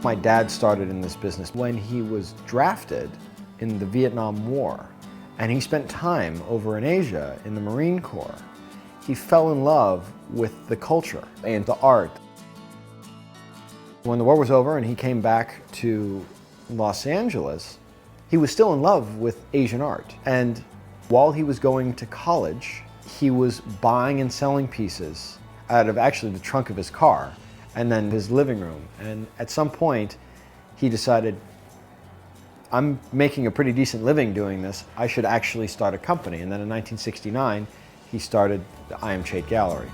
My dad started in this business when he was drafted in the Vietnam War, and he spent time over in Asia in the Marine Corps. He fell in love with the culture and the art. When the war was over and he came back to Los Angeles, he was still in love with Asian art. And while he was going to college, he was buying and selling pieces out of actually the trunk of his car and then his living room. And at some point, he decided, I'm making a pretty decent living doing this. I should actually start a company. And then in 1969, he started the Chait Gallery.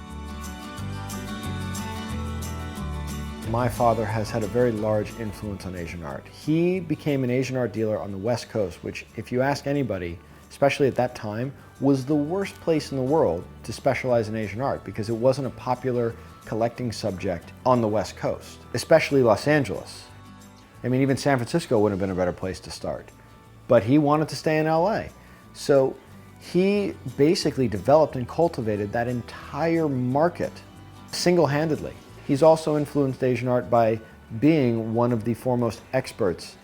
My father has had a very large influence on Asian art. He became an Asian art dealer on the West Coast, which, if you ask anybody, especially at that time, was the worst place in the world to specialize in Asian art because it wasn't a popular collecting subject on the West Coast, especially Los Angeles. I mean, even San Francisco would have been a better place to start. But he wanted to stay in LA. So he basically developed and cultivated that entire market single-handedly. He's also influenced Asian art by being one of the foremost experts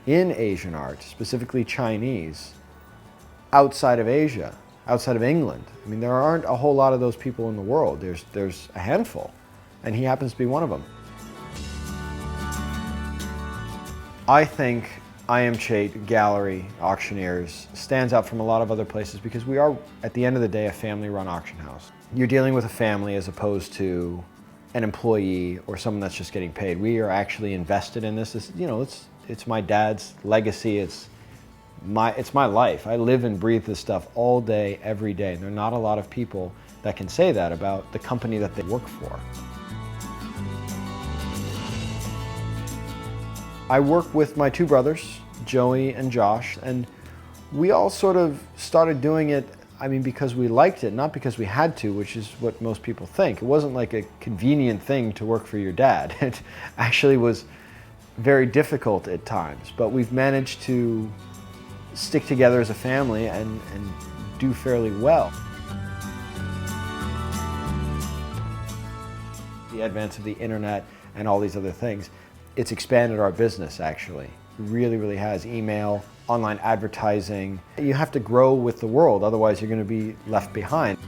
in Asian art, specifically Chinese, outside of Asia, outside of England. I mean, there aren't a whole lot of those people in the world. There's a handful, and he happens to be one of them. I think Chait Gallery Auctioneers stands out from a lot of other places because we are, at the end of the day, a family-run auction house. You're dealing with a family as opposed to an employee or someone that's just getting paid. We are actually invested in this. It's my dad's legacy. It's my life. I live and breathe this stuff all day, every day. And there are not a lot of people that can say that about the company that they work for. I work with my two brothers, Joey and Josh, and we all sort of started doing it, because we liked it, not because we had to, which is what most people think. It wasn't like a convenient thing to work for your dad. It actually was very difficult at times, but we've managed to stick together as a family and do fairly well. The advance of the internet and all these other things, it's expanded our business actually. It really, really has. Email, online advertising. You have to grow with the world, otherwise you're going to be left behind.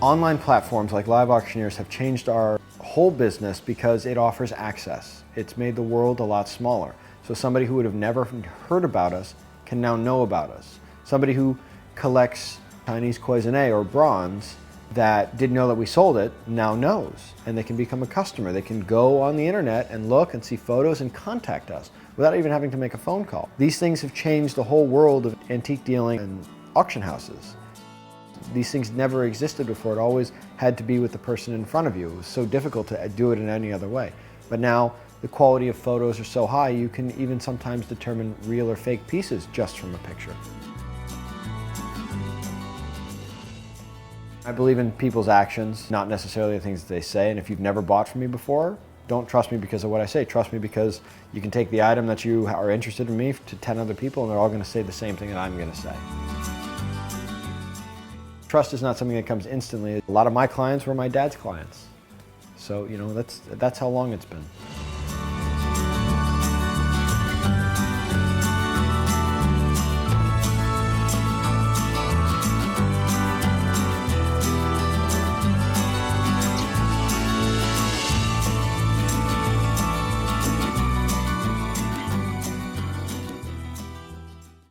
Online platforms like Live Auctioneers have changed our whole business because it offers access. It's made the world a lot smaller. So somebody who would have never heard about us can now know about us. Somebody who collects Chinese cloisonné or bronze that didn't know that we sold it now knows, and they can become a customer. They can go on the internet and look and see photos and contact us without even having to make a phone call. These things have changed the whole world of antique dealing and auction houses. These things never existed before. It always had to be with the person in front of you. It was so difficult to do it in any other way. But now the quality of photos are so high, you can even sometimes determine real or fake pieces just from a picture. I believe in people's actions, not necessarily the things that they say, and if you've never bought from me before, don't trust me because of what I say. Trust me because you can take the item that you are interested in me to 10 other people and they're all going to say the same thing that I'm going to say. Trust is not something that comes instantly. A lot of my clients were my dad's clients. So, that's how long it's been.